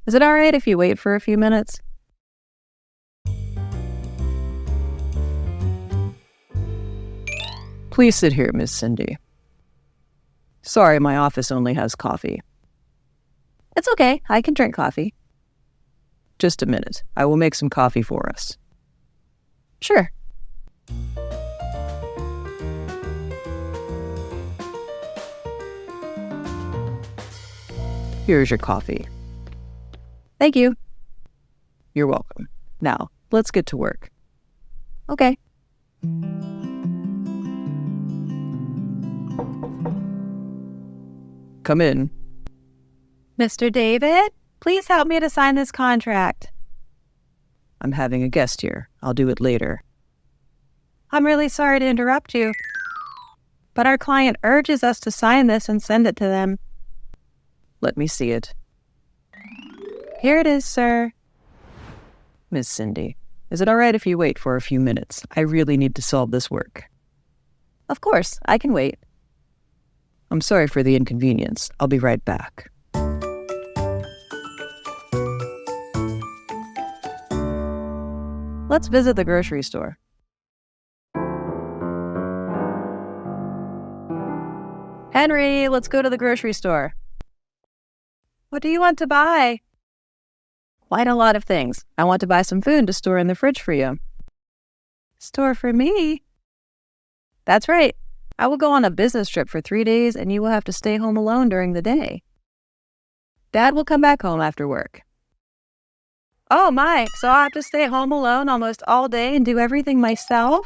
Is it all right if you wait for a few minutes? Please sit here, Miss Cindy. Sorry, my office only has coffee. It's okay. I can drink coffee. Just a minute. I will make some coffee for us. Sure. Here's your coffee. Thank you. You're welcome. Now, let's get to work. Okay. Come in. Mr. David, please help me to sign this contract. I'm having a guest here. I'll do it later. I'm really sorry to interrupt you, but our client urges us to sign this and send it to them. Let me see it. Here it is, sir. Miss Cindy, is it all right if you wait for a few minutes? I really need to solve this work. Of course, I can wait. I'm sorry for the inconvenience. I'll be right back. Let's visit the grocery store. Henry, let's go to the grocery store. What do you want to buy? Quite a lot of things. I want to buy some food to store in the fridge for you. Store for me? That's right. I will go on a business trip for 3 days, and you will have to stay home alone during the day. Dad will come back home after work. Oh my, so I'll have to stay home alone almost all day and do everything myself?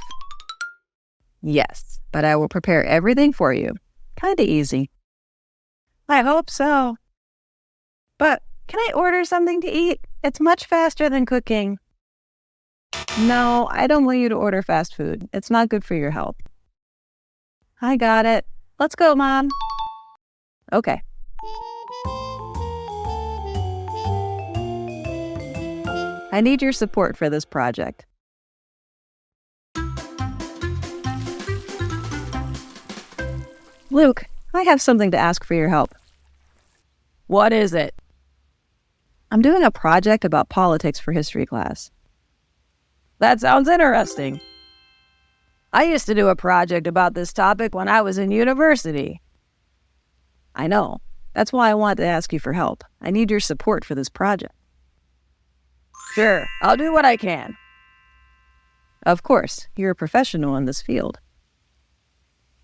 Yes, but I will prepare everything for you. Kinda easy. I hope so. But can I order something to eat? It's much faster than cooking. No, I don't want you to order fast food. It's not good for your health. I got it. Let's go, Mom. Okay. I need your support for this project. Luke, I have something to ask for your help. What is it? I'm doing a project about politics for history class. That sounds interesting. I used to do a project about this topic when I was in university. I know. That's why I wanted to ask you for help. I need your support for this project. Sure, I'll do what I can. Of course, you're a professional in this field.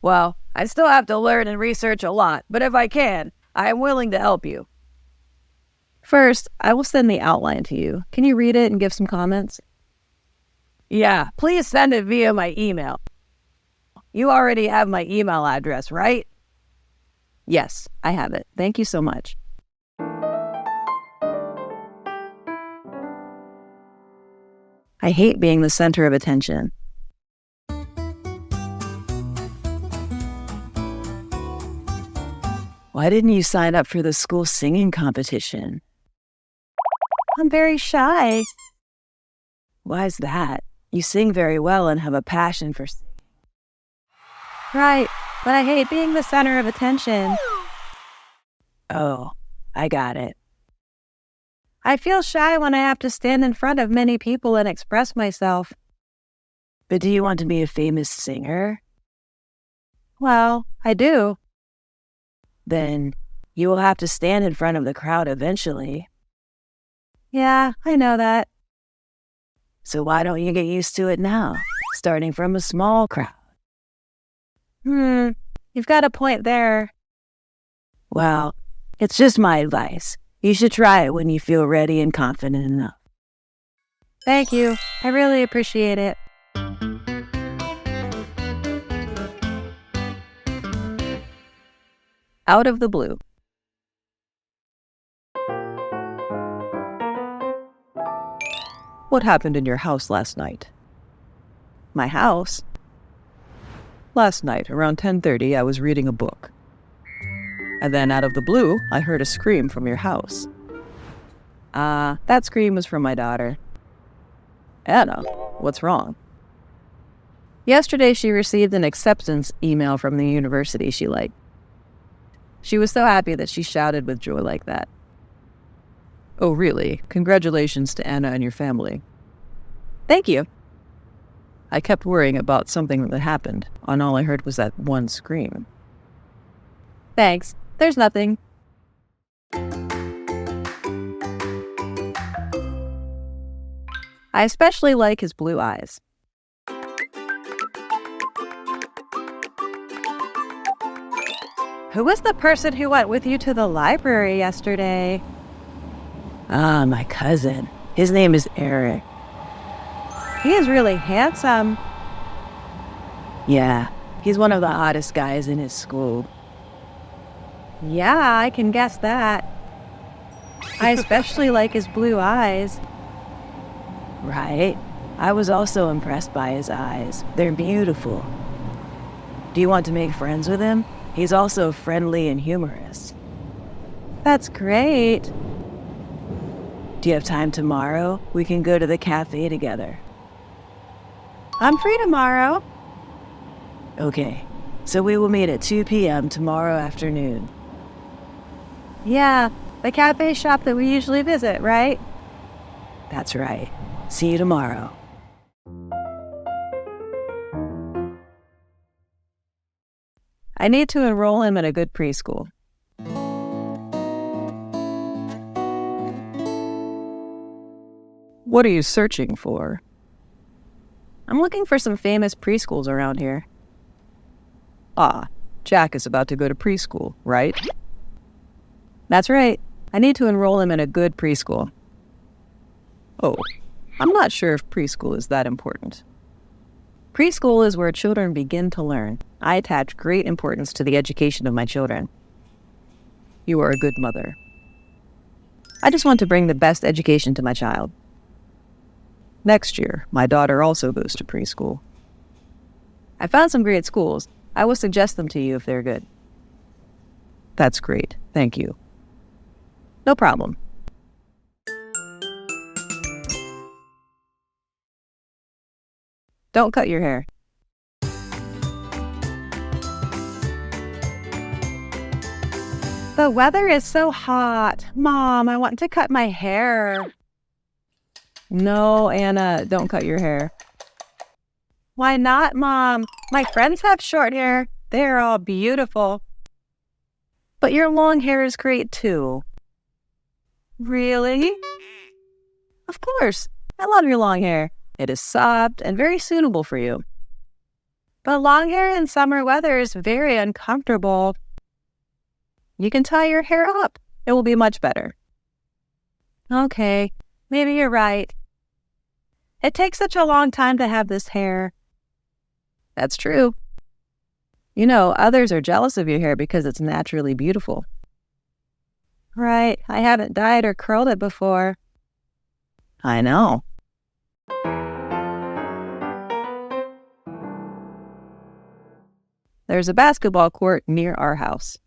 Well, I still have to learn and research a lot, but if I can, I am willing to help you. First, I will send the outline to you. Can you read it and give some comments? Yeah, please send it via my email. You already have my email address, right? Yes, I have it. Thank you so much. I hate being the center of attention. Why didn't you sign up for the school singing competition? I'm very shy. Why is that? You sing very well and have a passion for singing. Right, but I hate being the center of attention. Oh, I got it. I feel shy when I have to stand in front of many people and express myself. But do you want to be a famous singer? Well, I do. Then you will have to stand in front of the crowd eventually. Yeah, I know that. So why don't you get used to it now, starting from a small crowd? You've got a point there. Well, it's just my advice. You should try it when you feel ready and confident enough. Thank you. I really appreciate it. Out of the blue. What happened in your house last night? My house? Last night, around 10:30, I was reading a book. And then out of the blue, I heard a scream from your house. That scream was from my daughter. Anna, what's wrong? Yesterday, she received an acceptance email from the university she liked. She was so happy that she shouted with joy like that. Oh, really? Congratulations to Anna and your family. Thank you. I kept worrying about something that happened, and all I heard was that one scream. Thanks. There's nothing. I especially like his blue eyes. Who was the person who went with you to the library yesterday? Ah, my cousin. His name is Eric. He is really handsome. Yeah, he's one of the hottest guys in his school. Yeah, I can guess that. I especially like his blue eyes. Right? I was also impressed by his eyes. They're beautiful. Do you want to make friends with him? He's also friendly and humorous. That's great. Do you have time tomorrow? We can go to the cafe together. I'm free tomorrow. Okay, so we will meet at 2 p.m. tomorrow afternoon. Yeah, the cafe shop that we usually visit, right? That's right. See you tomorrow. I need to enroll him in a good preschool. What are you searching for? I'm looking for some famous preschools around here. Ah, Jack is about to go to preschool, right? That's right. I need to enroll him in a good preschool. Oh, I'm not sure if preschool is that important. Preschool is where children begin to learn. I attach great importance to the education of my children. You are a good mother. I just want to bring the best education to my child. Next year, my daughter also goes to preschool. I found some great schools. I will suggest them to you if they're good. That's great. Thank you. No problem. Don't cut your hair. The weather is so hot. Mom, I want to cut my hair. No, Anna, don't cut your hair. Why not, Mom? My friends have short hair. They're all beautiful. But your long hair is great too. Really? Of course. I love your long hair. It is soft and very suitable for you. But long hair in summer weather is very uncomfortable. You can tie your hair up. It will be much better. Okay, maybe you're right. It takes such a long time to have this hair. That's true. You know, others are jealous of your hair because it's naturally beautiful. Right, I haven't dyed or curled it before. I know. There's a basketball court near our house.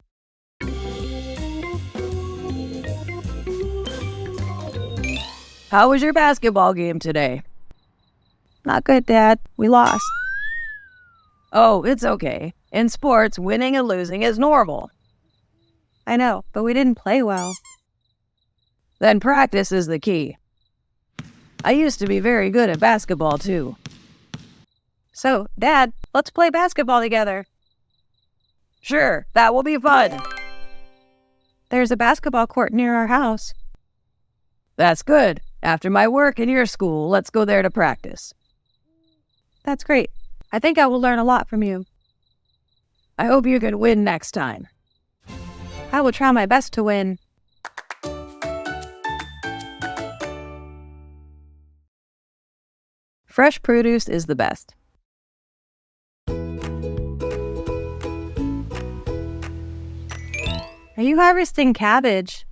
How was your basketball game today? Not good, Dad. We lost. Oh, it's okay. In sports, winning and losing is normal. I know, but we didn't play well. Then practice is the key. I used to be very good at basketball, too. So, Dad, let's play basketball together. Sure, that will be fun. There's a basketball court near our house. That's good. After my work in your school, let's go there to practice. That's great. I think I will learn a lot from you. I hope you can win next time. I will try my best to win. Fresh produce is the best. Are you harvesting cabbage?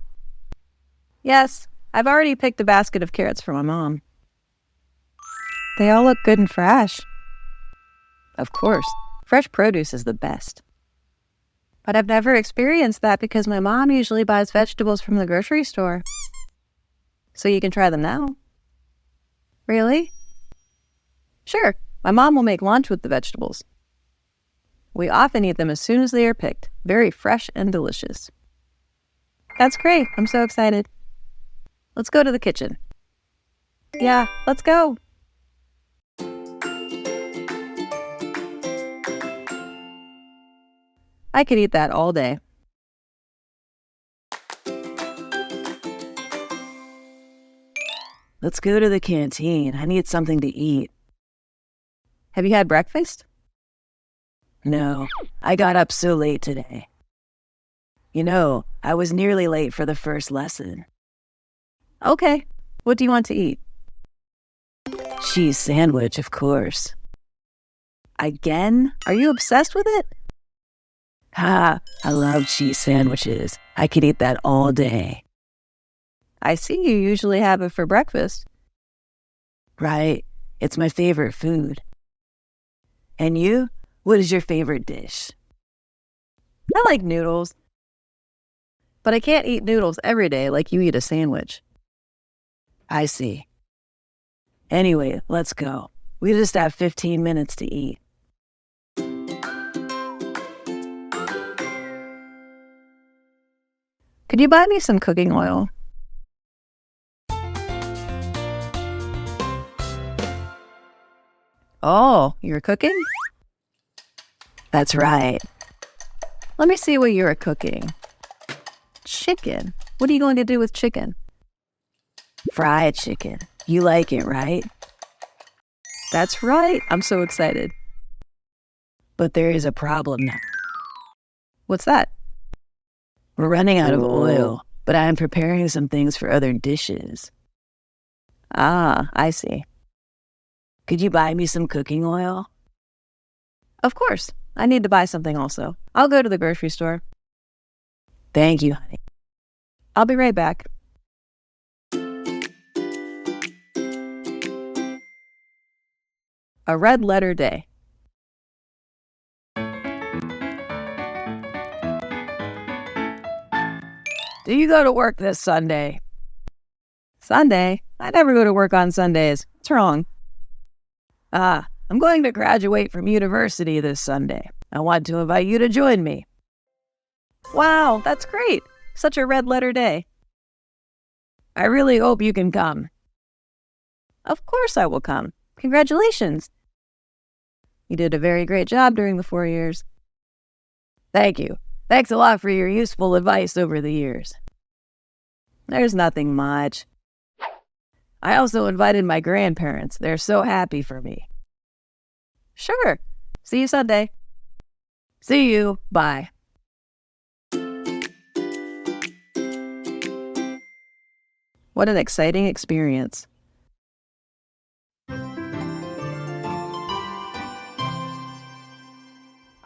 Yes, I've already picked a basket of carrots for my mom. They all look good and fresh. Of course, fresh produce is the best. But I've never experienced that because my mom usually buys vegetables from the grocery store. So you can try them now. Really? Sure, my mom will make lunch with the vegetables. We often eat them as soon as they are picked, very fresh and delicious. That's great. I'm so excited. Let's go to the kitchen. Yeah, let's go. I could eat that all day. Let's go to the canteen. I need something to eat. Have you had breakfast? No, I got up so late today. You know, I was nearly late for the first lesson. Okay, what do you want to eat? Cheese sandwich, of course. Again? Are you obsessed with it? Ha, I love cheese sandwiches. I could eat that all day. I see you usually have it for breakfast. Right, it's my favorite food. And you? What is your favorite dish? I like noodles. But I can't eat noodles every day like you eat a sandwich. I see. Anyway, let's go. We just have 15 minutes to eat. Could you buy me some cooking oil? Oh, you're cooking? That's right. Let me see what you're cooking. Chicken. What are you going to do with chicken? Fried chicken. You like it, right? That's right. I'm so excited. But there is a problem now. What's that? We're running out of oil, but I'm preparing some things for other dishes. Ah, I see. Could you buy me some cooking oil? Of course. I need to buy something also. I'll go to the grocery store. Thank you, honey. I'll be right back. A red letter day. Do you go to work this Sunday? Sunday? I never go to work on Sundays. What's wrong? I'm going to graduate from university this Sunday. I want to invite you to join me. Wow, that's great. Such a red letter day. I really hope you can come. Of course I will come. Congratulations. You did a very great job during the 4 years. Thank you. Thanks a lot for your useful advice over the years. There's nothing much. I also invited my grandparents. They're so happy for me. Sure. See you Sunday. See you. Bye. What an exciting experience.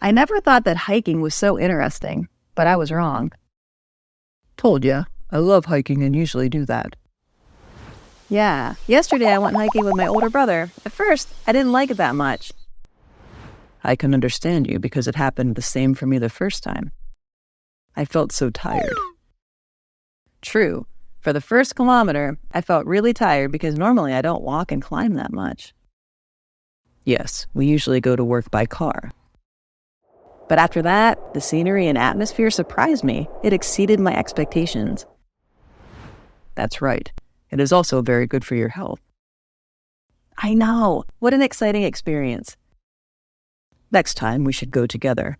I never thought that hiking was so interesting, but I was wrong. Told ya, I love hiking and usually do that. Yeah, yesterday I went hiking with my older brother. At first, I didn't like it that much. I can understand you because it happened the same for me the first time. I felt so tired. True. For the first kilometer, I felt really tired because normally I don't walk and climb that much. Yes, we usually go to work by car. But after that, the scenery and atmosphere surprised me. It exceeded my expectations. That's right. It is also very good for your health. I know. What an exciting experience. Next time, we should go together.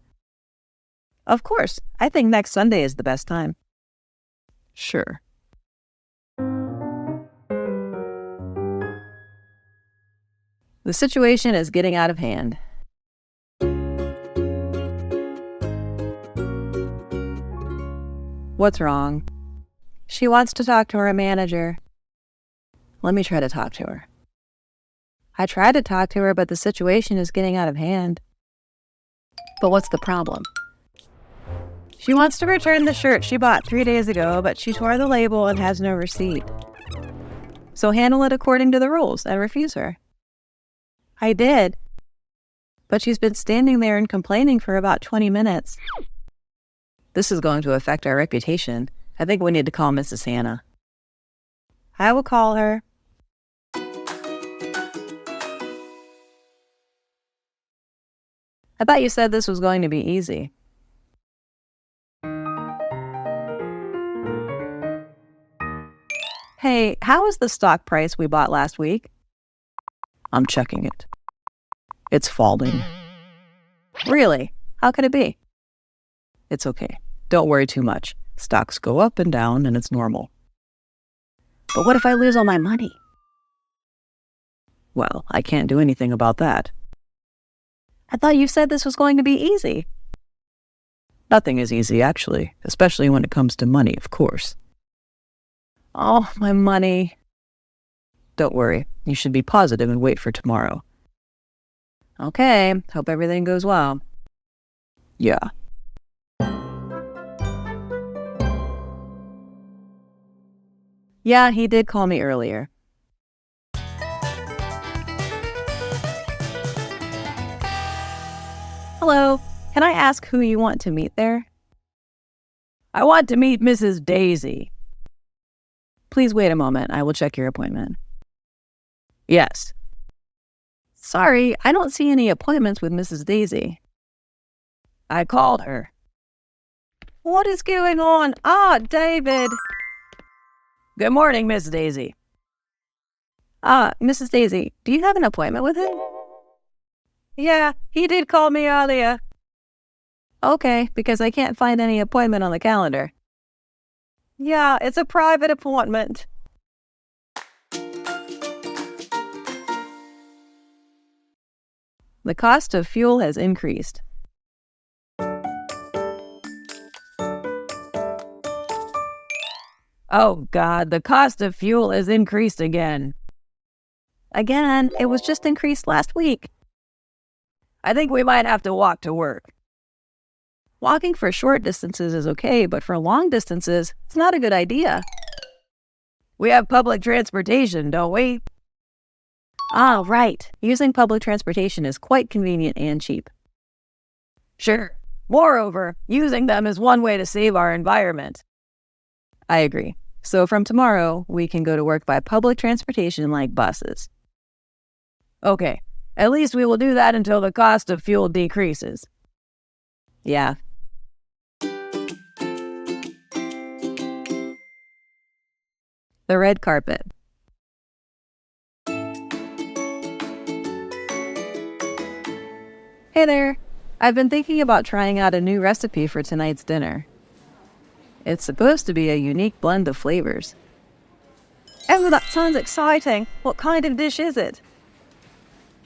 Of course. I think next Sunday is the best time. Sure. The situation is getting out of hand. What's wrong? She wants to talk to her manager. Let me try to talk to her. I tried to talk to her, but the situation is getting out of hand. But what's the problem? She wants to return the shirt she bought 3 days ago, but she tore the label and has no receipt. So handle it according to the rules and refuse her. I did. But she's been standing there and complaining for about 20 minutes. This is going to affect our reputation. I think we need to call Mrs. Hannah. I will call her. I thought you said this was going to be easy. Hey, how is the stock price we bought last week? I'm checking it. It's falling. Really? How could it be? It's okay. Don't worry too much. Stocks go up and down, and it's normal. But what if I lose all my money? Well, I can't do anything about that. I thought you said this was going to be easy. Nothing is easy, actually, especially when it comes to money, of course. Oh, my money. Don't worry. You should be positive and wait for tomorrow. Okay, hope everything goes well. Yeah. Yeah, he did call me earlier. Hello, can I ask who you want to meet there? I want to meet Mrs. Daisy. Please wait a moment. I will check your appointment. Yes. Sorry, I don't see any appointments with Mrs. Daisy. I called her. What is going on? David. Good morning, Miss Daisy. Mrs. Daisy, do you have an appointment with him? Yeah, he did call me earlier. Okay, because I can't find any appointment on the calendar. Yeah, it's a private appointment. The cost of fuel has increased. Oh, God, the cost of fuel has increased again. Again, it was just increased last week. I think we might have to walk to work. Walking for short distances is okay, but for long distances, it's not a good idea. We have public transportation, don't we? Ah, right. Using public transportation is quite convenient and cheap. Sure. Moreover, using them is one way to save our environment. I agree. So from tomorrow, we can go to work by public transportation like buses. Okay. At least we will do that until the cost of fuel decreases. Yeah. The red carpet. Hey there. I've been thinking about trying out a new recipe for tonight's dinner. It's supposed to be a unique blend of flavors. Oh, that sounds exciting. What kind of dish is it?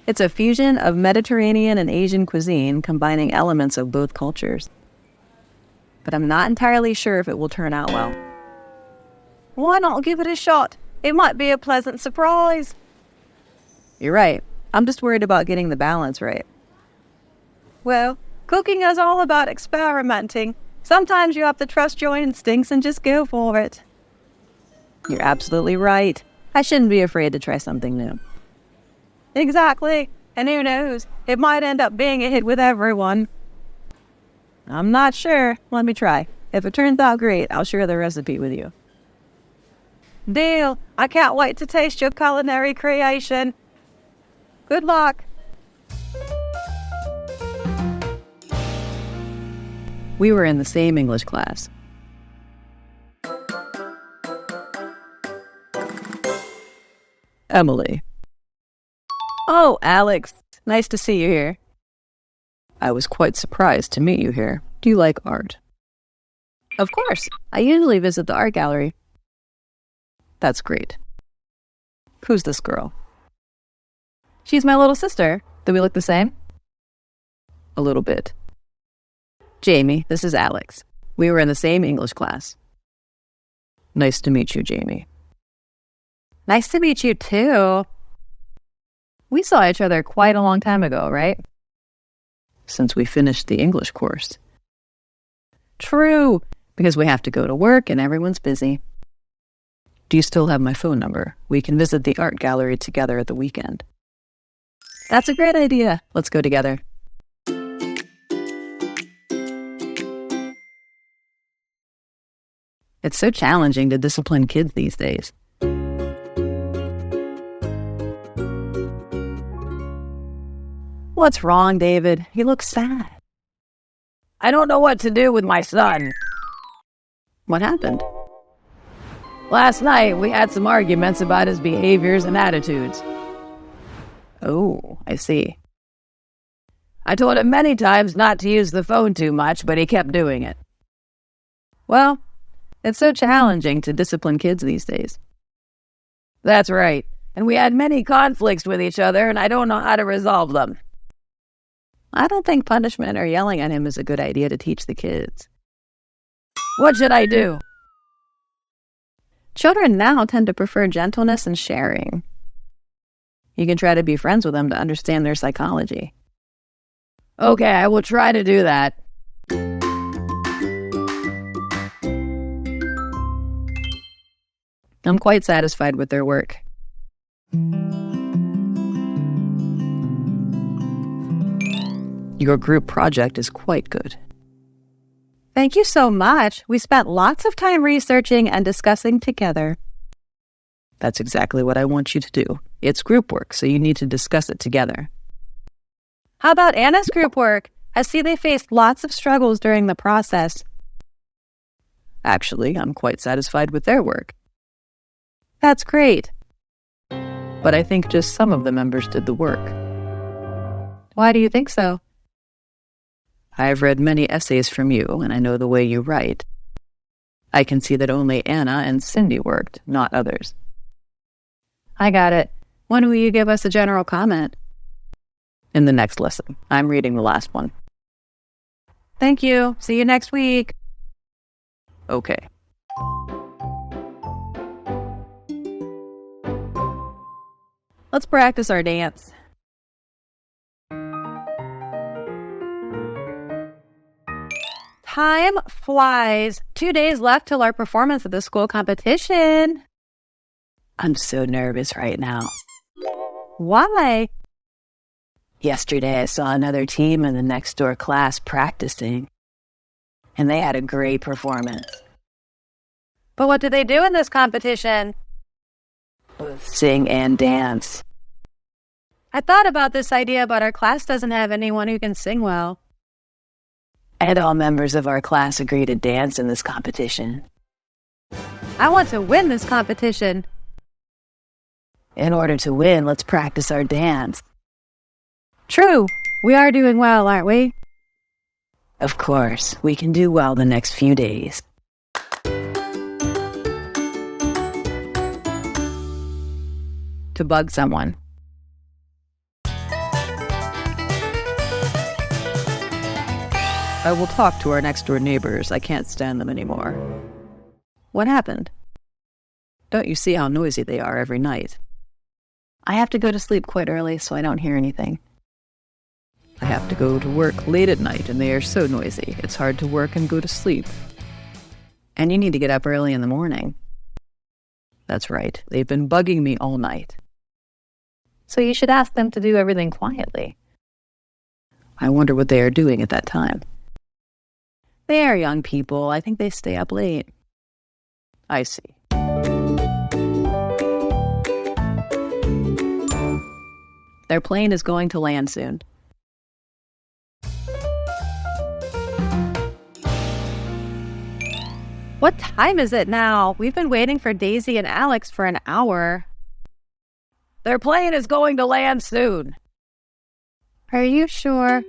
It's a fusion of Mediterranean and Asian cuisine combining elements of both cultures. But I'm not entirely sure if it will turn out well. Why not give it a shot? It might be a pleasant surprise. You're right. I'm just worried about getting the balance right. Well, cooking is all about experimenting. Sometimes you have to trust your instincts and just go for it. You're absolutely right. I shouldn't be afraid to try something new. Exactly. And who knows? It might end up being a hit with everyone. I'm not sure. Let me try. If it turns out great, I'll share the recipe with you. Deal. I can't wait to taste your culinary creation. Good luck. We were in the same English class. Emily. Oh, Alex. Nice to see you here. I was quite surprised to meet you here. Do you like art? Of course. I usually visit the art gallery. That's great. Who's this girl? She's my little sister. Do we look the same? A little bit. Jamie, this is Alex. We were in the same English class. Nice to meet you, Jamie. Nice to meet you, too. We saw each other quite a long time ago, right? Since we finished the English course. True, because we have to go to work and everyone's busy. Do you still have my phone number? We can visit the art gallery together at the weekend. That's a great idea. Let's go together. It's so challenging to discipline kids these days. What's wrong, David? He looks sad. I don't know what to do with my son. What happened? Last night, we had some arguments about his behaviors and attitudes. Oh, I see. I told him many times not to use the phone too much, but he kept doing it. Well, it's so challenging to discipline kids these days. That's right. And we had many conflicts with each other, and I don't know how to resolve them. I don't think punishment or yelling at him is a good idea to teach the kids. What should I do? Children now tend to prefer gentleness and sharing. You can try to be friends with them to understand their psychology. Okay, I will try to do that. I'm quite satisfied with their work. Your group project is quite good. Thank you so much. We spent lots of time researching and discussing together. That's exactly what I want you to do. It's group work, so you need to discuss it together. How about Anna's group work? I see they faced lots of struggles during the process. Actually, I'm quite satisfied with their work. That's great. But I think just some of the members did the work. Why do you think so? I've read many essays from you, and I know the way you write. I can see that only Anna and Cindy worked, not others. I got it. When will you give us a general comment? In the next lesson. I'm reading the last one. Thank you. See you next week. Okay. Let's practice our dance. Time flies. 2 days left till our performance at the school competition. I'm so nervous right now. Why? Yesterday I saw another team in the next door class practicing, and they had a great performance. But what did they do in this competition? Both sing and dance. I thought about this idea, but our class doesn't have anyone who can sing well. And all members of our class agree to dance in this competition. I want to win this competition. In order to win, let's practice our dance. True. We are doing well, aren't we? Of course, we can do well the next few days. To bug someone. I will talk to our next-door neighbors. I can't stand them anymore. What happened? Don't you see how noisy they are every night? I have to go to sleep quite early, so I don't hear anything. I have to go to work late at night, and they are so noisy. It's hard to work and go to sleep. And you need to get up early in the morning. That's right. They've been bugging me all night. So you should ask them to do everything quietly. I wonder what they are doing at that time. They are young people. I think they stay up late. I see. Their plane is going to land soon. What time is it now? We've been waiting for Daisy and Alex for an hour. Their plane is going to land soon. Are you sure?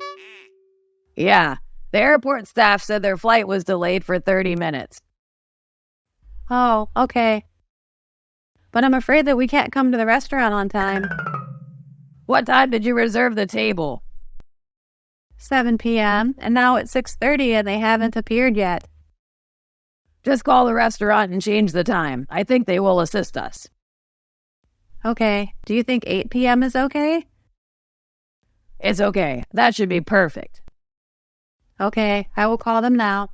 Yeah, the airport staff said their flight was delayed for 30 minutes. Oh, okay. But I'm afraid that we can't come to the restaurant on time. What time did you reserve the table? 7 p.m. And now it's 6:30 and they haven't appeared yet. Just call the restaurant and change the time. I think they will assist us. Okay. Do you think 8 p.m. is okay? It's okay. That should be perfect. Okay, I will call them now.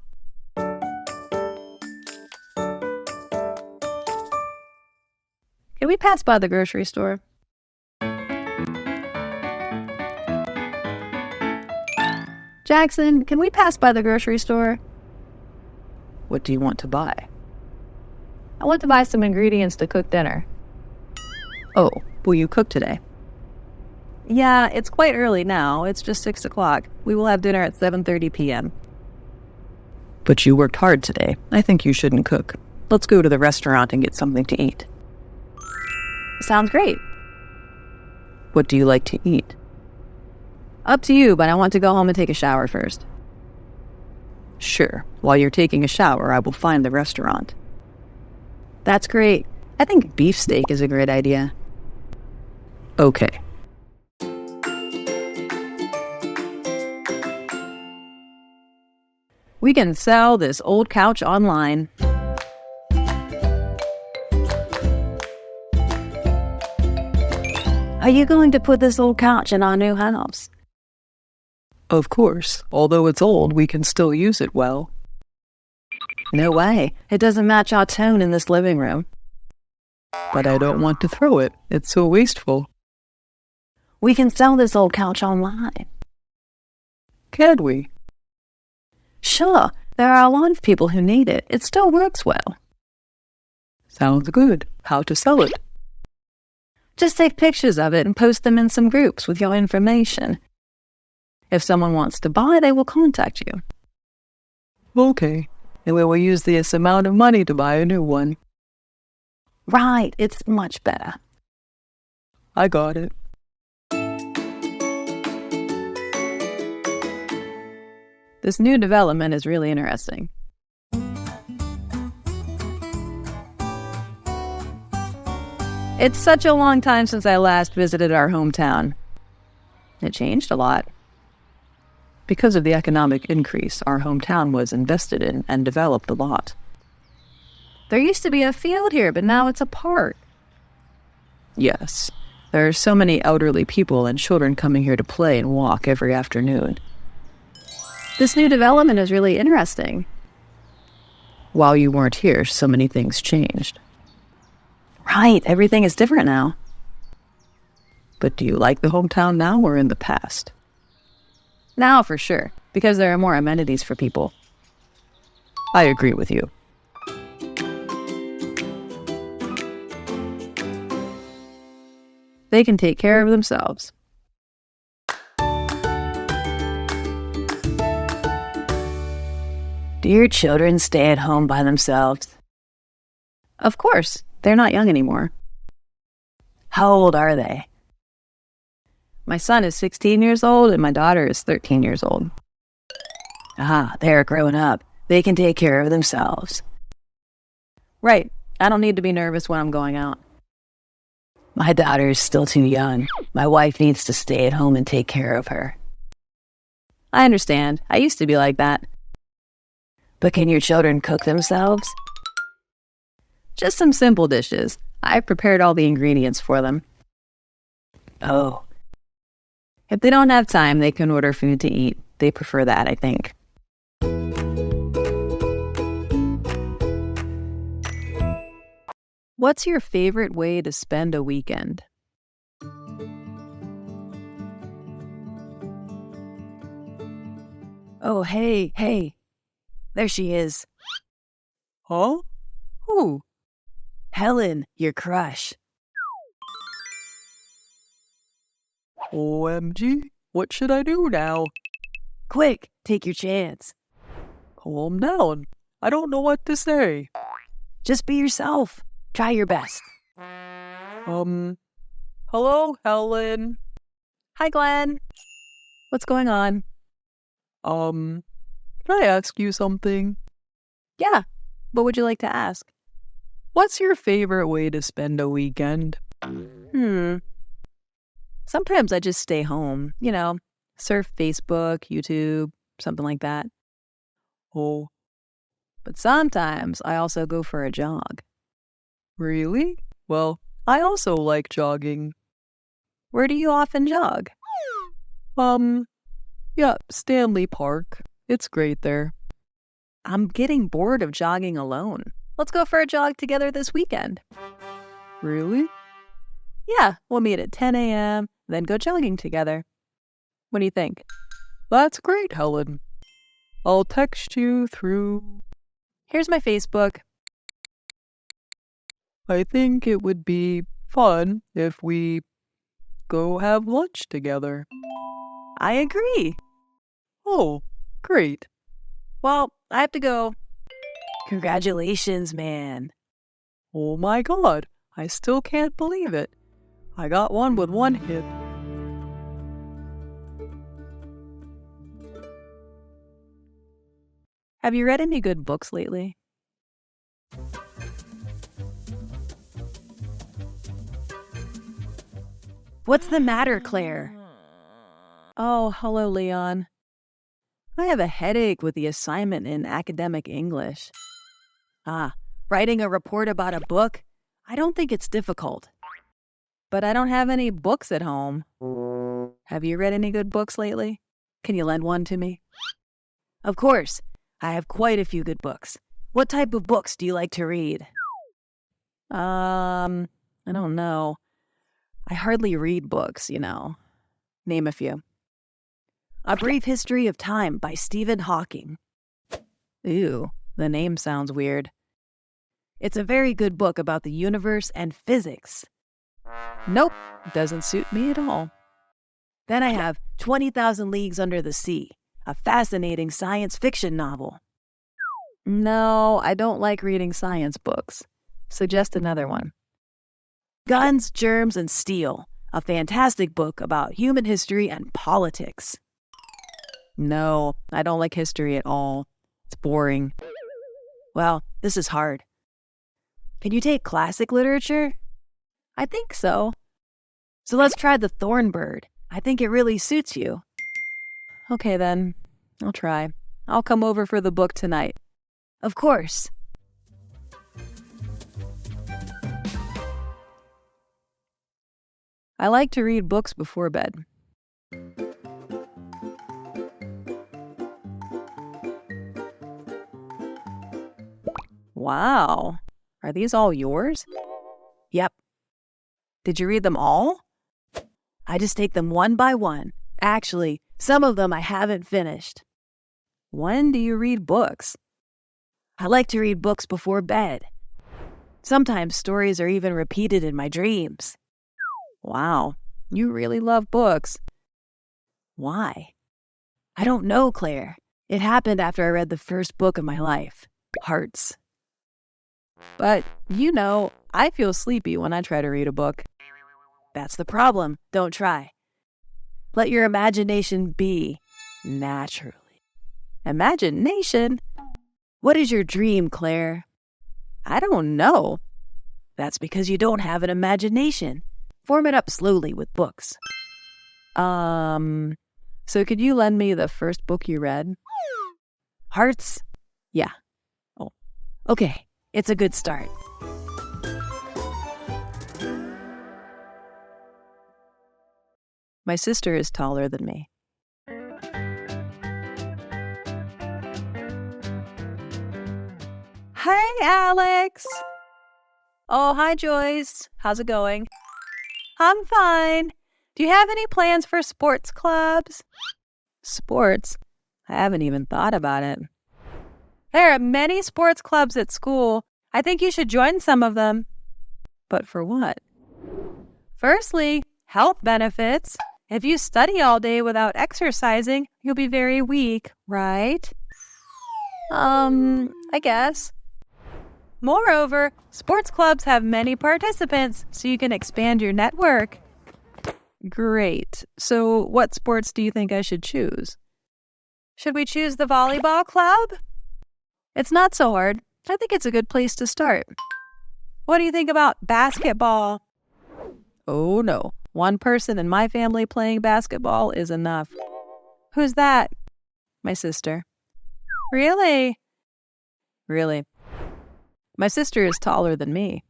Can we pass by the grocery store? Jackson, can we pass by the grocery store? What do you want to buy? I want to buy some ingredients to cook dinner. Oh, will you cook today? Yeah, it's quite early now. It's just 6 o'clock. We will have dinner at 7:30 p.m. But you worked hard today. I think you shouldn't cook. Let's go to the restaurant and get something to eat. Sounds great. What do you like to eat? Up to you, but I want to go home and take a shower first. Sure. While you're taking a shower, I will find the restaurant. That's great. I think beefsteak is a great idea. Okay. We can sell this old couch online. Are you going to put this old couch in our new house? Of course. Although it's old, we can still use it well. No way. It doesn't match our tone in this living room. But I don't want to throw it. It's so wasteful. We can sell this old couch online. Can we? Sure. There are a lot of people who need it. It still works well. Sounds good. How to sell it? Just take pictures of it and post them in some groups with your information. If someone wants to buy, they will contact you. Okay. And we will use this amount of money to buy a new one. Right. It's much better. I got it. This new development is really interesting. It's such a long time since I last visited our hometown. It changed a lot. Because of the economic increase, our hometown was invested in and developed a lot. There used to be a field here, but now it's a park. Yes. There are so many elderly people and children coming here to play and walk every afternoon. This new development is really interesting. While you weren't here, so many things changed. Right, everything is different now. But do you like the hometown now or in the past? Now for sure, because there are more amenities for people. I agree with you. They can take care of themselves. Do your children stay at home by themselves? Of course. They're not young anymore. How old are they? My son is 16 years old and my daughter is 13 years old. Ah, they're grown up. They can take care of themselves. Right. I don't need to be nervous when I'm going out. My daughter is still too young. My wife needs to stay at home and take care of her. I understand. I used to be like that. But can your children cook themselves? Just some simple dishes. I've prepared all the ingredients for them. Oh. If they don't have time, they can order food to eat. They prefer that, I think. What's your favorite way to spend a weekend? Oh, hey. There she is. Huh? Who? Helen, your crush. OMG, what should I do now? Quick, take your chance. Calm down. I don't know what to say. Just be yourself. Try your best. Hello, Helen. Hi, Glenn. What's going on? Can I ask you something? Yeah. What would you like to ask? What's your favorite way to spend a weekend? Sometimes I just stay home, surf Facebook, YouTube, something like that. Oh. But sometimes I also go for a jog. Really? Well, I also like jogging. Where do you often jog? Yeah, Stanley Park. It's great there. I'm getting bored of jogging alone. Let's go for a jog together this weekend. Really? Yeah, we'll meet at 10 a.m., then go jogging together. What do you think? That's great, Helen. I'll text you through... Here's my Facebook. I think it would be fun if we go have lunch together. I agree. Oh, great. Well, I have to go. Congratulations, man. Oh my God, I still can't believe it. I got one with one hit. Have you read any good books lately? What's the matter, Claire? Oh, hello, Leon. I have a headache with the assignment in academic English. Writing a report about a book? I don't think it's difficult. But I don't have any books at home. Have you read any good books lately? Can you lend one to me? Of course. I have quite a few good books. What type of books do you like to read? I don't know. I hardly read books, Name a few. A Brief History of Time by Stephen Hawking. Ew, the name sounds weird. It's a very good book about the universe and physics. Nope, doesn't suit me at all. Then I have 20,000 Leagues Under the Sea, a fascinating science fiction novel. No, I don't like reading science books. Suggest another one. Guns, Germs, and Steel, a fantastic book about human history and politics. No, I don't like history at all. It's boring. Well, this is hard. Can you take classic literature? I think so. So let's try The Thornbird. I think it really suits you. Okay then, I'll try. I'll come over for the book tonight. Of course. I like to read books before bed. Wow. Are these all yours? Yep. Did you read them all? I just take them one by one. Actually, some of them I haven't finished. When do you read books? I like to read books before bed. Sometimes stories are even repeated in my dreams. Wow, you really love books. Why? I don't know, Claire. It happened after I read the first book of my life, Hearts. But, I feel sleepy when I try to read a book. That's the problem. Don't try. Let your imagination be naturally. Imagination? What is your dream, Claire? I don't know. That's because you don't have an imagination. Form it up slowly with books. So could you lend me the first book you read? Hearts? Yeah. Oh, okay. It's a good start. My sister is taller than me. Hey, Alex. Oh, hi, Joyce. How's it going? I'm fine. Do you have any plans for sports clubs? Sports? I haven't even thought about it. There are many sports clubs at school. I think you should join some of them. But for what? Firstly, health benefits. If you study all day without exercising, you'll be very weak, right? I guess. Moreover, sports clubs have many participants, so you can expand your network. Great. So what sports do you think I should choose? Should we choose the volleyball club? It's not so hard. I think it's a good place to start. What do you think about basketball? Oh no. One person in my family playing basketball is enough. Who's that? My sister. Really? Really. My sister is taller than me.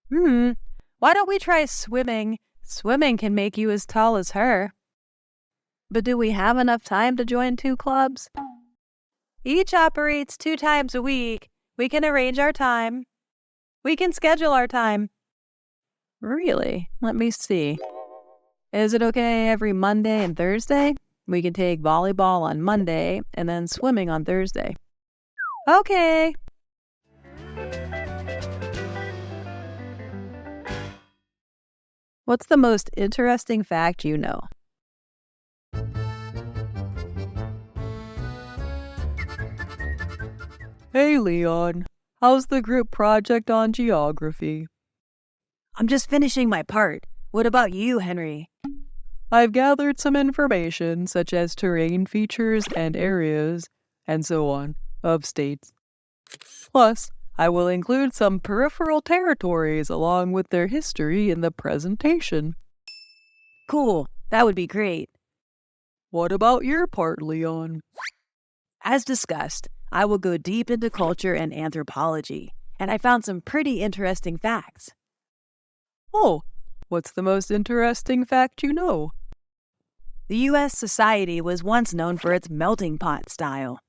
Why don't we try swimming? Swimming can make you as tall as her. But do we have enough time to join 2 clubs? Each operates 2 times a week. We can arrange our time. We can schedule our time. Really? Let me see. Is it okay every Monday and Thursday? We can take volleyball on Monday and then swimming on Thursday. Okay. What's the most interesting fact you know? Hey, Leon. How's the group project on geography? I'm just finishing my part. What about you, Henry? I've gathered some information, such as terrain features and areas, and so on, of states. Plus, I will include some peripheral territories along with their history in the presentation. Cool. That would be great. What about your part, Leon? As discussed, I will go deep into culture and anthropology, and I found some pretty interesting facts. Oh, what's the most interesting fact you know? The U.S. society was once known for its melting pot style.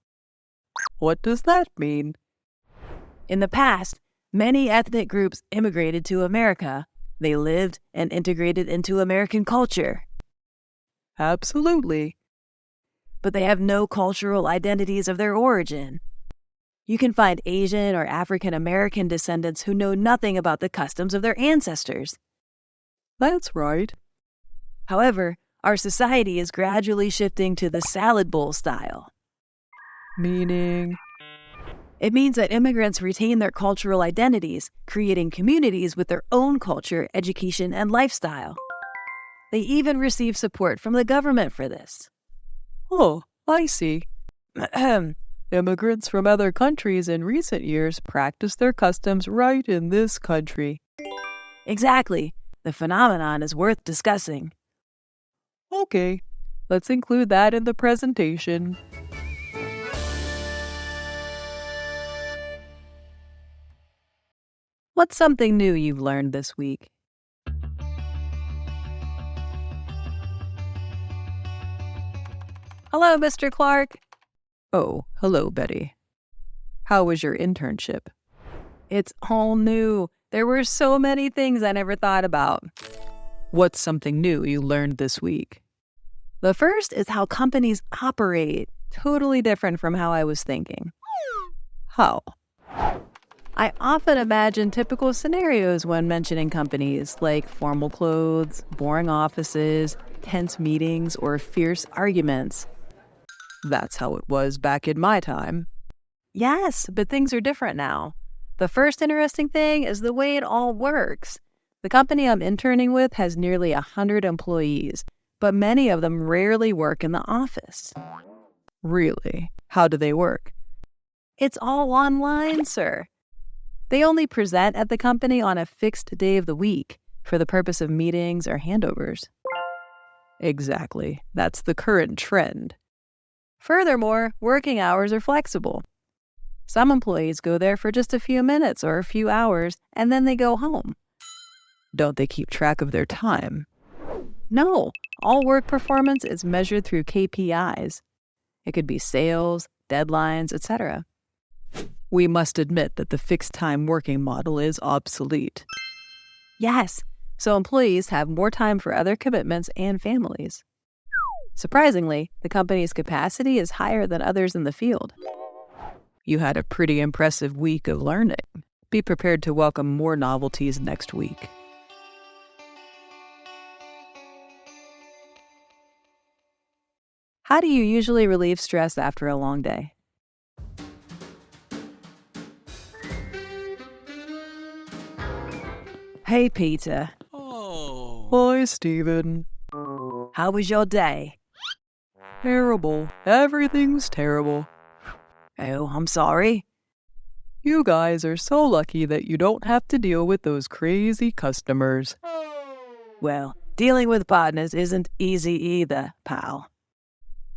What does that mean? In the past, many ethnic groups immigrated to America. They lived and integrated into American culture. Absolutely. But they have no cultural identities of their origin. You can find Asian or African American descendants who know nothing about the customs of their ancestors. That's right. However, our society is gradually shifting to the salad bowl style. Meaning? It means that immigrants retain their cultural identities, creating communities with their own culture, education, and lifestyle. They even receive support from the government for this. Oh, I see. Immigrants from other countries in recent years practice their customs right in this country. Exactly. The phenomenon is worth discussing. Okay, let's include that in the presentation. What's something new you've learned this week? Hello, Mr. Clark. Oh, hello, Betty. How was your internship? It's all new. There were so many things I never thought about. What's something new you learned this week? The first is how companies operate. Totally different from how I was thinking. How? I often imagine typical scenarios when mentioning companies, like formal clothes, boring offices, tense meetings, or fierce arguments. That's how it was back in my time. Yes, but things are different now. The first interesting thing is the way it all works. The company I'm interning with has nearly 100 employees, but many of them rarely work in the office. Really? How do they work? It's all online, sir. They only present at the company on a fixed day of the week for the purpose of meetings or handovers. Exactly. That's the current trend. Furthermore, working hours are flexible. Some employees go there for just a few minutes or a few hours, and then they go home. Don't they keep track of their time? No, all work performance is measured through KPIs. It could be sales, deadlines, etc. We must admit that the fixed-time working model is obsolete. Yes, so employees have more time for other commitments and families. Surprisingly, the company's capacity is higher than others in the field. You had a pretty impressive week of learning. Be prepared to welcome more novelties next week. How do you usually relieve stress after a long day? Hey, Peter. Oh. Hi, Stephen. How was your day? Terrible. Everything's terrible. Oh, I'm sorry. You guys are so lucky that you don't have to deal with those crazy customers. Well, dealing with partners isn't easy either, pal.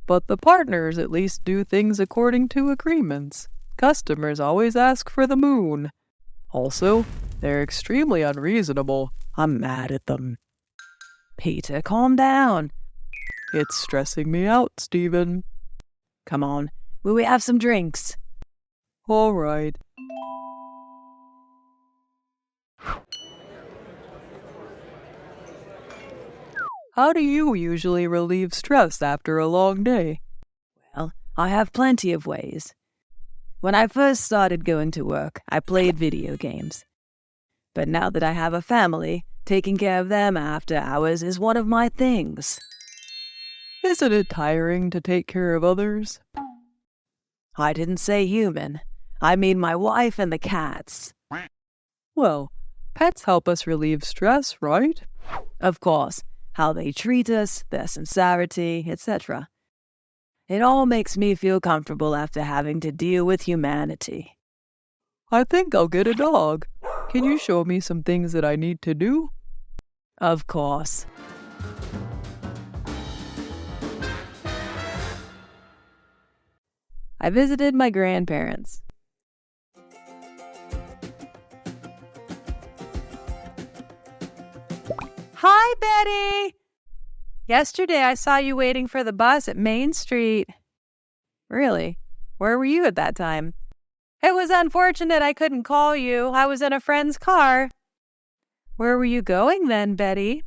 But the partners at least do things according to agreements. Customers always ask for the moon. Also, they're extremely unreasonable. I'm mad at them. Peter, calm down. It's stressing me out, Stephen. Come on, will we have some drinks? All right. How do you usually relieve stress after a long day? Well, I have plenty of ways. When I first started going to work, I played video games. But now that I have a family, taking care of them after hours is one of my things. Isn't it tiring to take care of others? I didn't say human. I mean my wife and the cats. Well, pets help us relieve stress, right? Of course, how they treat us, their sincerity, etc. It all makes me feel comfortable after having to deal with humanity. I think I'll get a dog. Can you show me some things that I need to do? Of course. I visited my grandparents. Hi, Betty! Yesterday I saw you waiting for the bus at Main Street. Really? Where were you at that time? It was unfortunate I couldn't call you. I was in a friend's car. Where were you going then, Betty?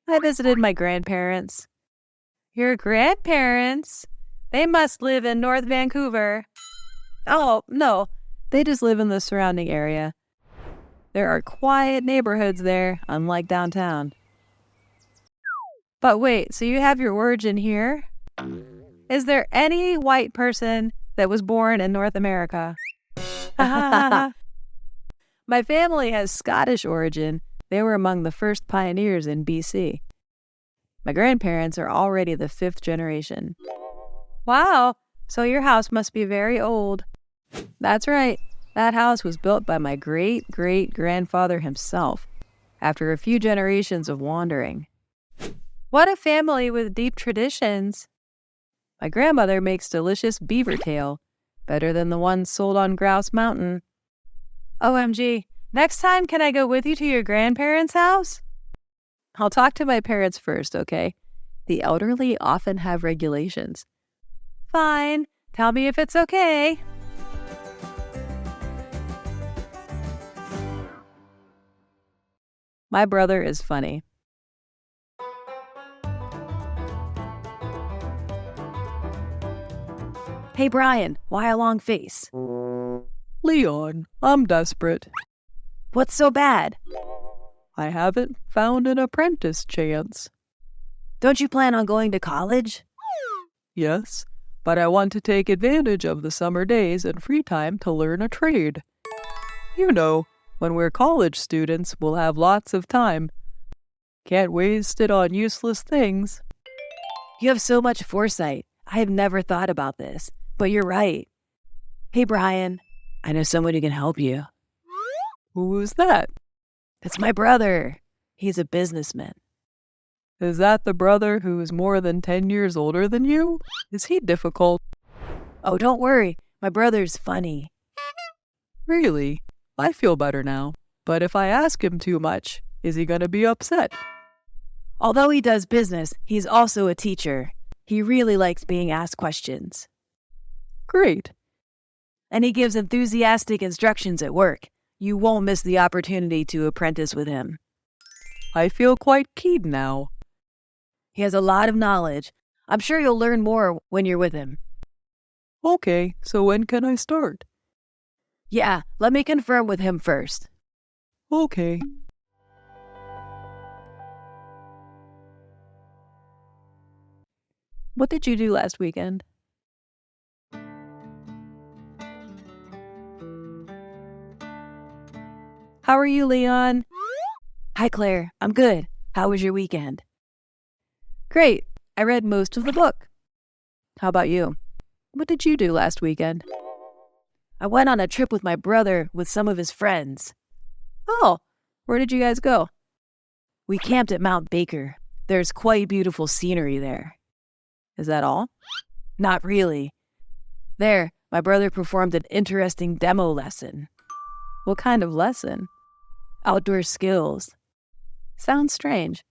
I visited my grandparents. Your grandparents? They must live in North Vancouver. Oh, no. They just live in the surrounding area. There are quiet neighborhoods there, unlike downtown. But wait, so you have your origin here? Is there any white person that was born in North America? My family has Scottish origin. They were among the first pioneers in BC. My grandparents are already the 5th generation. Wow, so your house must be very old. That's right. That house was built by my great-great-grandfather himself, after a few generations of wandering. What a family with deep traditions. My grandmother makes delicious beaver tail, better than the ones sold on Grouse Mountain. OMG, next time can I go with you to your grandparents' house? I'll talk to my parents first, okay? The elderly often have regulations. Fine. Tell me if it's okay. My brother is funny. Hey, Brian, why a long face? Leon, I'm desperate. What's so bad? I haven't found an apprentice chance. Don't you plan on going to college? Yes, but I want to take advantage of the summer days and free time to learn a trade. You know, when we're college students, we'll have lots of time. Can't waste it on useless things. You have so much foresight. I have never thought about this, but you're right. Hey, Brian, I know someone who can help you. Who is that? It's my brother. He's a businessman. Is that the brother who is more than 10 years older than you? Is he difficult? Oh, don't worry. My brother's funny. Really? I feel better now. But if I ask him too much, is he going to be upset? Although he does business, he's also a teacher. He really likes being asked questions. Great. And he gives enthusiastic instructions at work. You won't miss the opportunity to apprentice with him. I feel quite keen now. He has a lot of knowledge. I'm sure you'll learn more when you're with him. Okay, so when can I start? Yeah, let me confirm with him first. Okay. What did you do last weekend? How are you, Leon? Hi, Claire. I'm good. How was your weekend? Great. I read most of the book. How about you? What did you do last weekend? I went on a trip with my brother with some of his friends. Oh, where did you guys go? We camped at Mount Baker. There's quite beautiful scenery there. Is that all? Not really. There, my brother performed an interesting demo lesson. What kind of lesson? Outdoor skills. Sounds strange.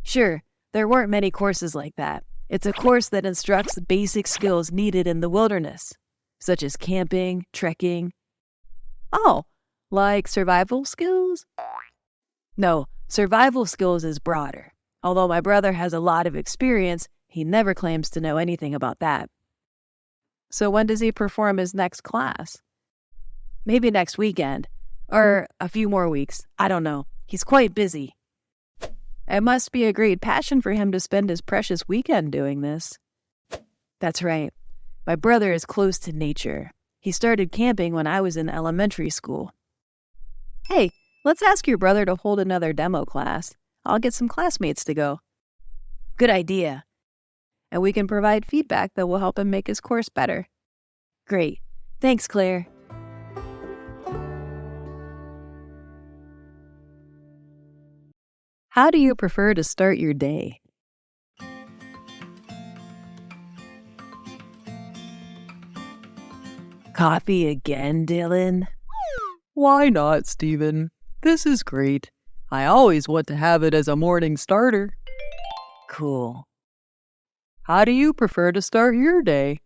Sure, there weren't many courses like that. It's a course that instructs the basic skills needed in the wilderness, such as camping, trekking. Oh, like survival skills? No, survival skills is broader. Although my brother has a lot of experience, he never claims to know anything about that. So when does he perform his next class? Maybe next weekend, or a few more weeks. I don't know. He's quite busy. It must be a great passion for him to spend his precious weekend doing this. That's right. My brother is close to nature. He started camping when I was in elementary school. Hey, let's ask your brother to hold another demo class. I'll get some classmates to go. Good idea. And we can provide feedback that will help him make his course better. Great. Thanks, Claire. How do you prefer to start your day? Coffee again, Dylan? Why not, Stephen? This is great. I always want to have it as a morning starter. Cool. How do you prefer to start your day?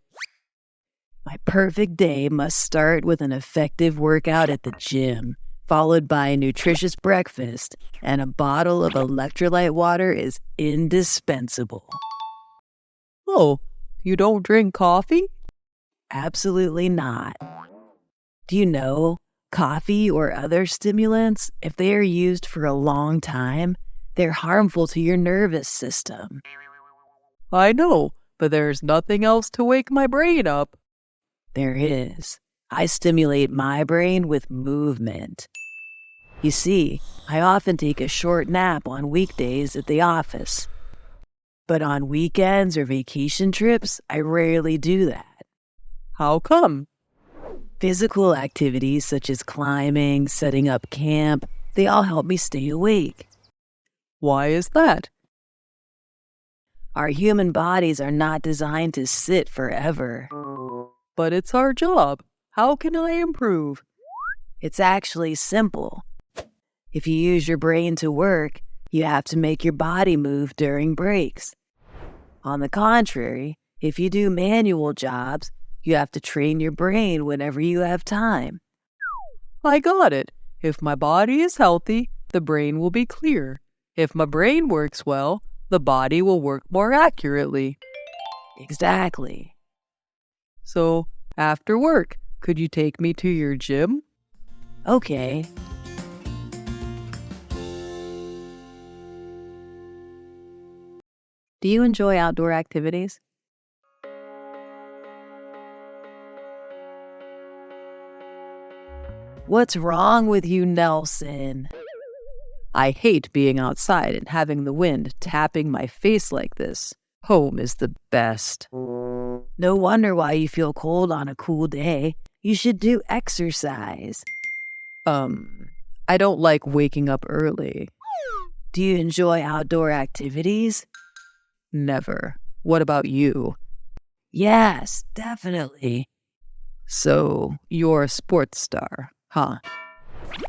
My perfect day must start with an effective workout at the gym, followed by a nutritious breakfast, and a bottle of electrolyte water is indispensable. Oh, you don't drink coffee? Absolutely not. Do you know, coffee or other stimulants, if they are used for a long time, they're harmful to your nervous system. I know, but there's nothing else to wake my brain up. There is. I stimulate my brain with movement. You see, I often take a short nap on weekdays at the office. But on weekends or vacation trips, I rarely do that. How come? Physical activities such as climbing, setting up camp, they all help me stay awake. Why is that? Our human bodies are not designed to sit forever. But it's our job. How can I improve? It's actually simple. If you use your brain to work, you have to make your body move during breaks. On the contrary, if you do manual jobs, you have to train your brain whenever you have time. I got it. If my body is healthy, the brain will be clear. If my brain works well, the body will work more accurately. Exactly. So, after work, could you take me to your gym? Okay. Do you enjoy outdoor activities? What's wrong with you, Nelson? I hate being outside and having the wind tapping my face like this. Home is the best. No wonder why you feel cold on a cool day. You should do exercise. I don't like waking up early. Do you enjoy outdoor activities? Never. What about you? Yes, definitely. So, you're a sports star, huh?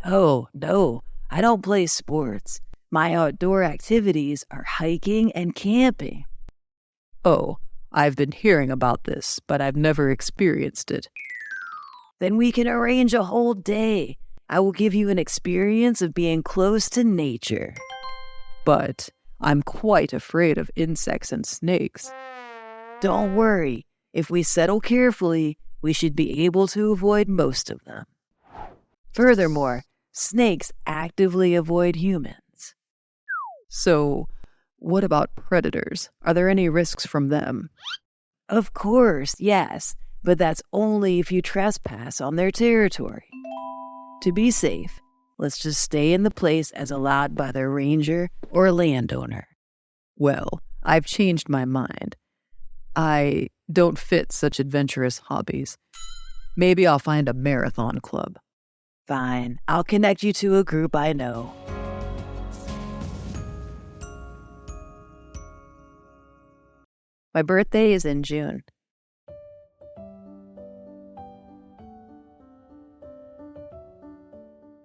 Oh, no, I don't play sports. My outdoor activities are hiking and camping. Oh, I've been hearing about this, but I've never experienced it. Then we can arrange a whole day. I will give you an experience of being close to nature. But I'm quite afraid of insects and snakes. Don't worry. If we settle carefully, we should be able to avoid most of them. Furthermore, snakes actively avoid humans. So, what about predators? Are there any risks from them? Of course, yes, but that's only if you trespass on their territory. To be safe, let's just stay in the place as allowed by the ranger or landowner. Well, I've changed my mind. I don't fit such adventurous hobbies. Maybe I'll find a marathon club. Fine, I'll connect you to a group I know. My birthday is in June.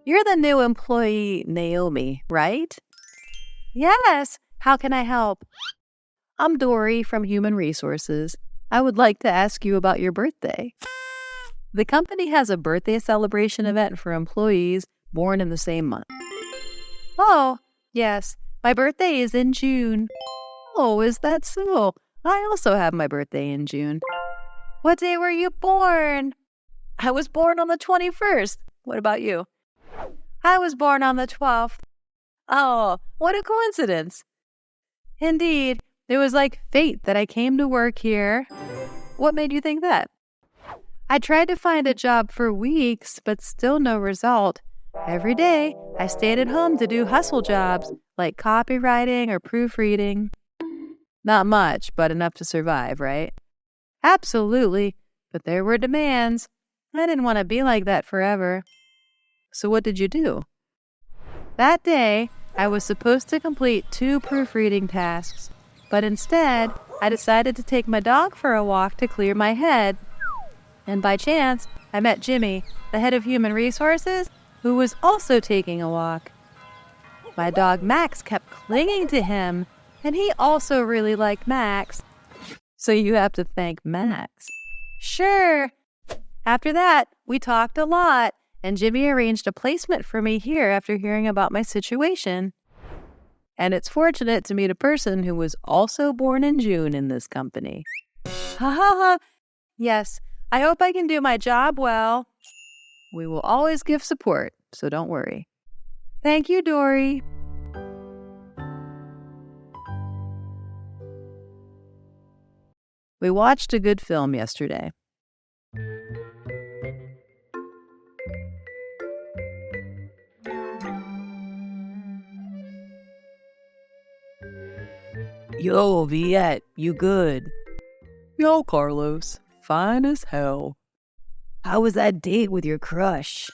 You're the new employee, Naomi, right? Yes. How can I help? I'm Dory from Human Resources. I would like to ask you about your birthday. The company has a birthday celebration event for employees born in the same month. Oh, yes. My birthday is in June. Oh, is that so? I also have my birthday in June. What day were you born? I was born on the 21st. What about you? I was born on the 12th. Oh, what a coincidence. Indeed, it was like fate that I came to work here. What made you think that? I tried to find a job for weeks, but still no result. Every day, I stayed at home to do hustle jobs like copywriting or proofreading. Not much, but enough to survive, right? Absolutely, but there were demands. I didn't want to be like that forever. So what did you do? That day, I was supposed to complete 2 proofreading tasks, but instead, I decided to take my dog for a walk to clear my head. And by chance, I met Jimmy, the head of human resources, who was also taking a walk. My dog Max kept clinging to him, and he also really liked Max. So you have to thank Max. Sure. After that, we talked a lot, and Jimmy arranged a placement for me here after hearing about my situation. And it's fortunate to meet a person who was also born in June in this company. Ha ha ha. Yes, I hope I can do my job well. We will always give support, so don't worry. Thank you, Dory. We watched a good film yesterday. Yo, Viet, you good? Yo, Carlos. Fine as hell. How was that date with your crush?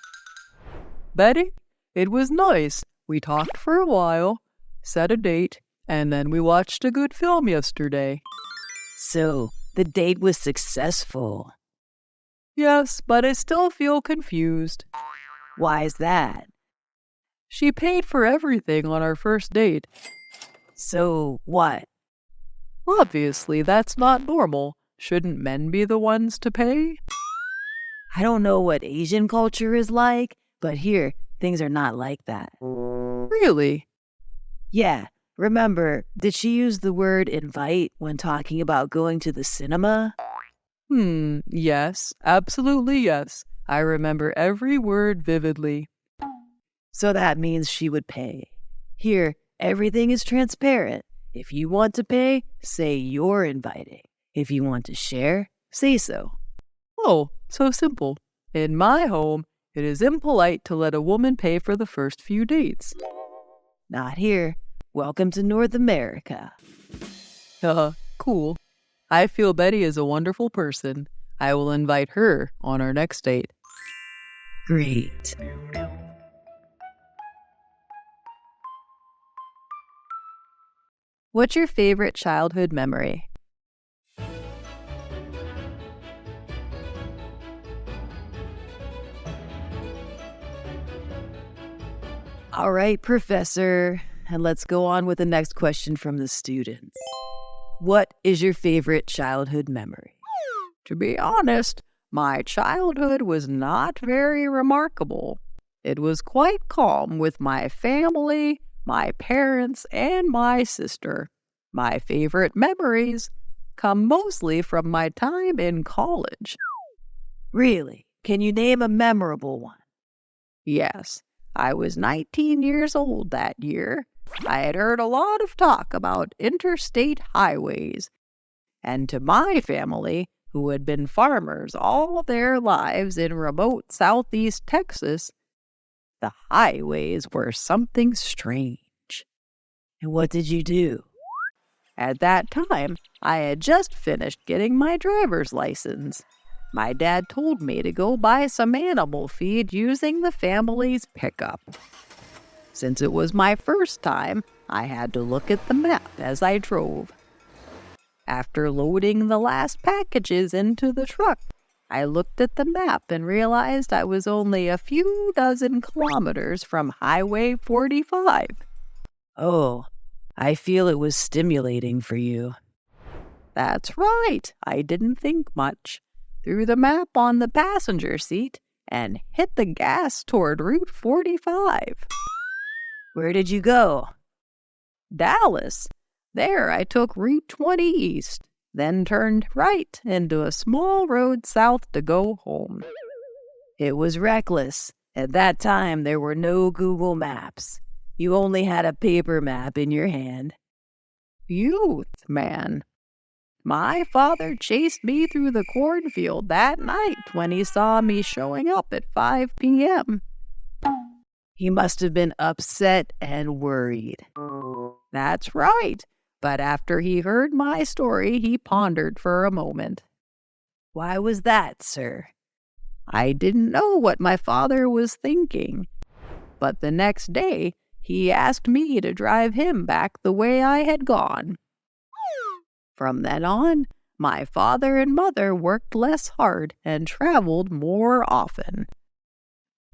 Betty, it was nice. We talked for a while, set a date, and then we watched a good film yesterday. So, the date was successful. Yes, but I still feel confused. Why is that? She paid for everything on our first date. So, what? Obviously, that's not normal. Shouldn't men be the ones to pay? I don't know what Asian culture is like, but here, things are not like that. Really? Yeah, remember, did she use the word invite when talking about going to the cinema? Yes, absolutely yes. I remember every word vividly. So that means she would pay. Here, everything is transparent. If you want to pay, say you're inviting. If you want to share, say so. Oh, so simple. In my home, it is impolite to let a woman pay for the first few dates. Not here. Welcome to North America. Cool. I feel Betty is a wonderful person. I will invite her on our next date. Great. What's your favorite childhood memory? All right, Professor. And let's go on with the next question from the students. What is your favorite childhood memory? To be honest, my childhood was not very remarkable. It was quite calm with my family, my parents, and my sister. My favorite memories come mostly from my time in college. Really? Can you name a memorable one? Yes, I was 19 years old that year. I had heard a lot of talk about interstate highways. And to my family, who had been farmers all their lives in remote southeast Texas, the highways were something strange. And what did you do? At that time, I had just finished getting my driver's license. My dad told me to go buy some animal feed using the family's pickup. Since it was my first time, I had to look at the map as I drove. After loading the last packages into the truck, I looked at the map and realized I was only a few dozen kilometers from Highway 45. Oh, I feel it was stimulating for you. That's right. I didn't think much. Threw the map on the passenger seat and hit the gas toward Route 45. Where did you go? Dallas. There I took Route 20 east, then turned right into a small road south to go home. It was reckless. At that time, there were no Google Maps. You only had a paper map in your hand. Youth, man. My father chased me through the cornfield that night when he saw me showing up at 5 p.m. He must have been upset and worried. That's right. But after he heard my story, he pondered for a moment. Why was that, sir? I didn't know what my father was thinking. But the next day, he asked me to drive him back the way I had gone. From then on, my father and mother worked less hard and traveled more often.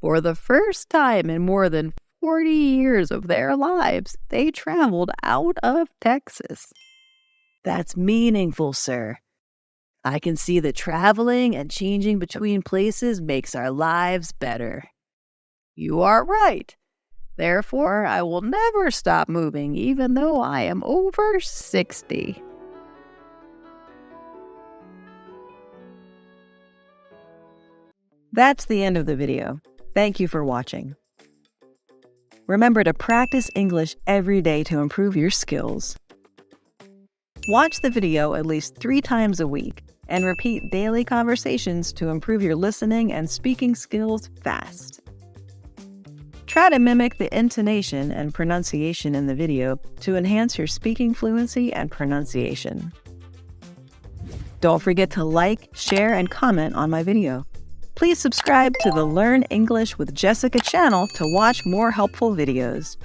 For the first time in more than 40 years of their lives, they traveled out of Texas. That's meaningful, sir. I can see that traveling and changing between places makes our lives better. You are right. Therefore, I will never stop moving, even though I am over 60. That's the end of the video. Thank you for watching. Remember to practice English every day to improve your skills. Watch the video at least 3 times a week and repeat daily conversations to improve your listening and speaking skills fast. Try to mimic the intonation and pronunciation in the video to enhance your speaking fluency and pronunciation. Don't forget to like, share, and comment on my video. Please subscribe to the Learn English with Jessica channel to watch more helpful videos.